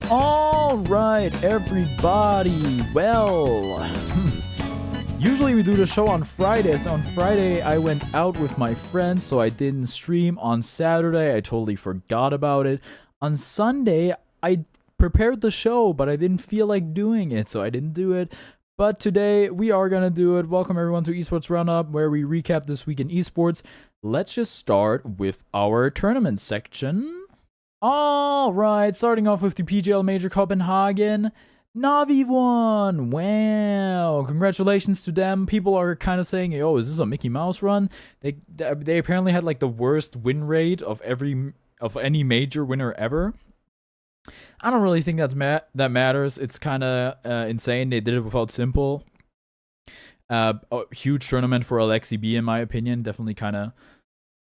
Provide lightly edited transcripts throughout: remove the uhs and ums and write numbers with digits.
All right, everybody. Well, usually we do the show on Fridays. On Friday, I went out with my friends, so I didn't stream. On Saturday, I totally forgot about it. On Sunday, I prepared the show, but I didn't feel like doing it, so I didn't do it. But today, we are gonna do it. Welcome everyone to Esports Roundup, where we recap this week in esports. Let's just start with our tournament section. Alright, starting off with the PGL Major Copenhagen. Navi won! Wow! Congratulations to them. People are kind of saying, oh, is this a Mickey Mouse run? They apparently had like the worst win rate of any major winner ever. I don't really think that matters. It's kind of insane. They did it without Simple. A huge tournament for Alexi B, in my opinion. Definitely kind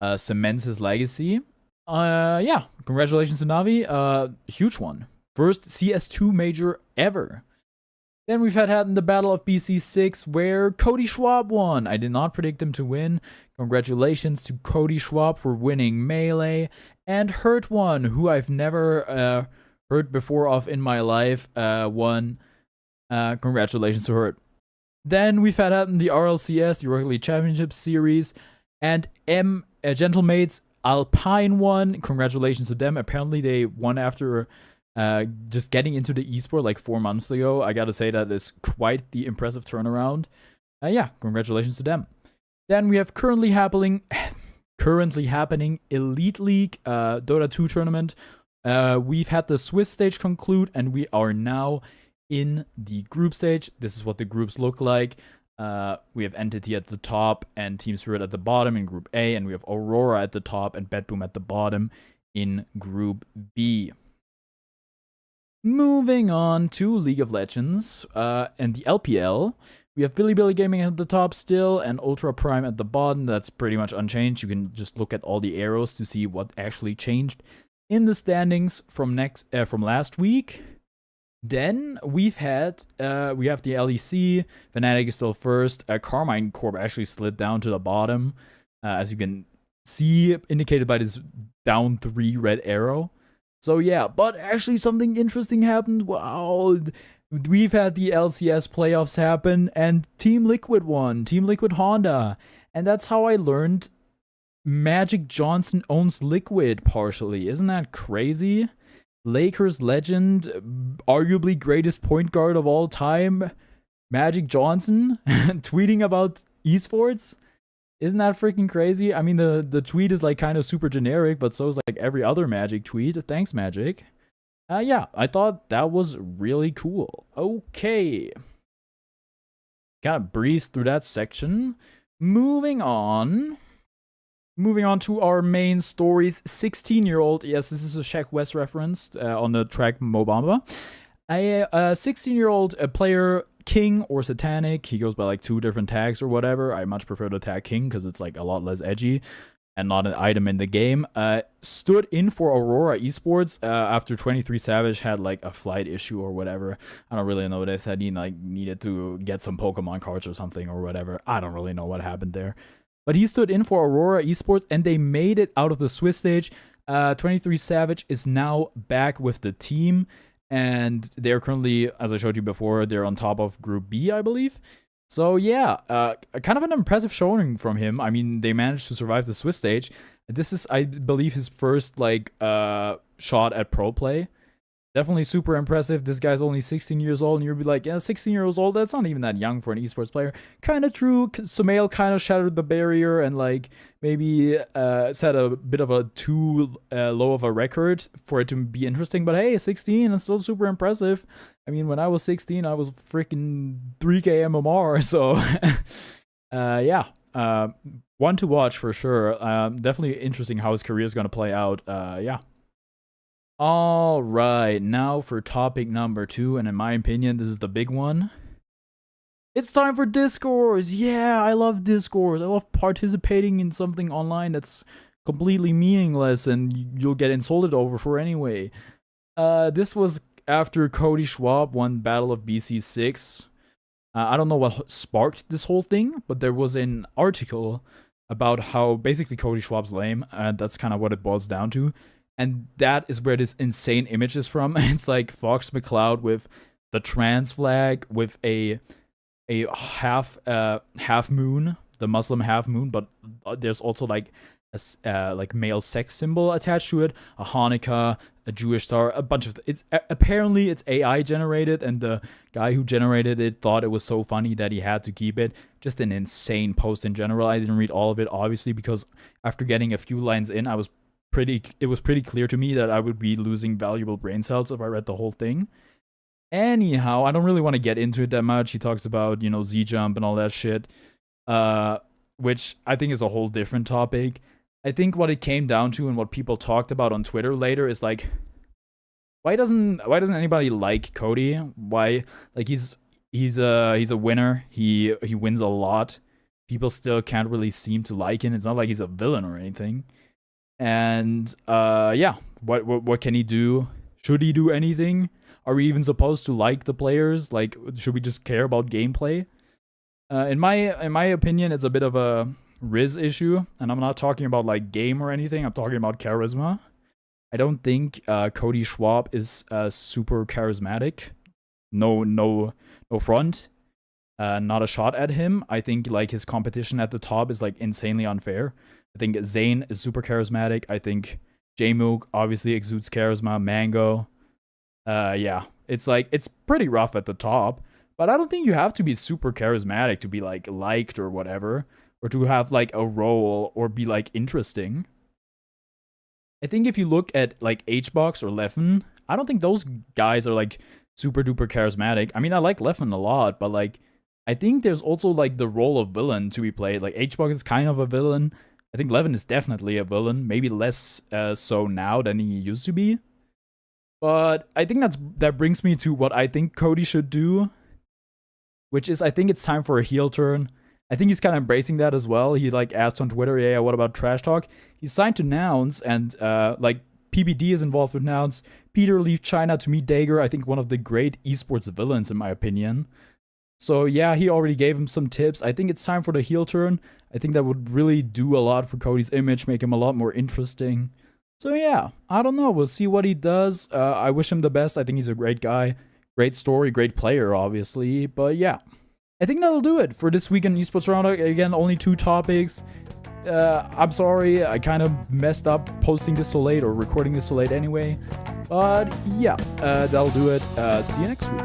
of cements his legacy. Yeah, congratulations to Navi. Huge one. First CS2 major ever. Then we've had the Battle of BC6 where Cody Schwab won. I did not predict him to win. Congratulations to Cody Schwab for winning Melee. And Hurt won, who I've never heard before of in my life, won. Congratulations to Hurt. Then we've had the RLCS, the Rocket League Championship Series, and Gentlemates Alpine won. Congratulations to them. Apparently they won after just getting into the esport like 4 months ago. I gotta say that is quite the impressive turnaround. Yeah, congratulations to them. Then we have currently happening Elite League Dota 2 tournament. We've had the Swiss stage conclude, and we are now in the group stage. This is what the groups look like. We have Entity at the top and Team Spirit at the bottom in Group A, and we have Aurora at the top and Bedboom at the bottom in Group B. Moving on to League of Legends and the LPL, we have Bilibili Gaming at the top still and Ultra Prime at the bottom. That's pretty much unchanged. You can just look at all the arrows to see what actually changed in the standings from last week. Then we have the LEC. Fnatic is still first. Carmine Corp actually slid down to the bottom, as you can see, indicated by this down 3 red arrow. So yeah, but actually something interesting happened. Wow, we've had the LCS playoffs happen, and Team Liquid won. Team Liquid Honda, and that's how I learned Magic Johnson owns Liquid partially. Isn't that crazy? Lakers legend, arguably greatest point guard of all time, Magic Johnson, tweeting about esports. Isn't that freaking crazy? I mean, the tweet is like kind of super generic, but so is like every other Magic tweet. Thanks, Magic. Yeah, I thought that was really cool. Okay. Kind of breezed through that section. Moving on to our main stories. 16-year-old, yes, this is a Shaq West reference on the track Mobamba. A 16-year-old player, King or Satanic, he goes by like 2 different tags or whatever. I much prefer the tag King because it's like a lot less edgy and not an item in the game. Stood in for Aurora Esports after 23 Savage had like a flight issue or whatever. I don't really know. They said he like needed to get some Pokemon cards or something or whatever. I don't really know what happened there. But he stood in for Aurora Esports, and they made it out of the Swiss stage. 23 Savage is now back with the team, and they're currently, as I showed you before, they're on top of Group B, I believe. So yeah, kind of an impressive showing from him. I mean, they managed to survive the Swiss stage. This is, I believe, his first like shot at pro play. Definitely super impressive. This guy's only 16 years old, and you'll be like, yeah, 16 years old, that's not even that young for an esports player. Kind of true. Sumail kind of shattered the barrier and like maybe set a bit of a too low of a record for it to be interesting. But hey, 16 is still super impressive. I mean, when I was 16, I was freaking 3K MMR. So yeah, one to watch for sure. Definitely interesting how his career is going to play out. Yeah. All right, now for topic number 2, and in my opinion, this is the big one. It's time for Discourse. Yeah, I love Discourse. I love participating in something online that's completely meaningless and you'll get insulted over for anyway. This was after Cody Schwab won Battle of BC6. I don't know what sparked this whole thing, but there was an article about how basically Cody Schwab's lame, and that's kind of what it boils down to. And that is where this insane image is from. It's like Fox McCloud with the trans flag, with a half moon, the Muslim half moon, but there's also like a like male sex symbol attached to it, a Hanukkah, a Jewish star, a bunch of it's apparently it's AI generated, and the guy who generated it thought it was so funny that he had to keep it. Just an insane post in general. I didn't read all of it, obviously, because after getting a few lines in, it was pretty clear to me that I would be losing valuable brain cells if I read the whole thing. Anyhow, I don't really want to get into it that much. He talks about, you know, Z-Jump and all that shit, which I think is a whole different topic. I think what it came down to and what people talked about on Twitter later is like, why doesn't anybody like Cody? Why, like, he's a winner. He wins a lot. People still can't really seem to like him. It's not like he's a villain or anything. And yeah, what can he do? Should he do anything? Are we even supposed to like the players? Like, should we just care about gameplay? In my opinion, it's a bit of a Riz issue, and I'm not talking about like game or anything. I'm talking about charisma. I don't think Cody Schwab is super charismatic. No front. Not a shot at him. I think like his competition at the top is like insanely unfair. I think Zane is super charismatic. I think Jmook obviously exudes charisma. Mango. Yeah, it's like, it's pretty rough at the top, but I don't think you have to be super charismatic to be like liked or whatever, or to have like a role or be like interesting. I think if you look at like HBox or Leffen, I don't think those guys are like super duper charismatic. I mean, I like Leffen a lot, but like, I think there's also like the role of villain to be played. Like HBox is kind of a villain. I think Leffen is definitely a villain, maybe less so now than he used to be. But I think that brings me to what I think Cody should do, which is I think it's time for a heel turn. I think he's kind of embracing that as well. He like asked on Twitter, yeah, what about Trash Talk? He's signed to Nouns, and like PBD is involved with Nouns. Peter left China to meet Dagger, I think one of the great esports villains in my opinion. So yeah, he already gave him some tips. I think it's time for the heel turn. I think that would really do a lot for Cody's image, make him a lot more interesting. So yeah, I don't know. We'll see what he does. I wish him the best. I think he's a great guy. Great story, great player, obviously. But yeah, I think that'll do it for this week in Esports Roundup. Again, only 2 topics. I'm sorry, I kind of messed up posting this so late or recording this so late anyway. But yeah, that'll do it. See you next week.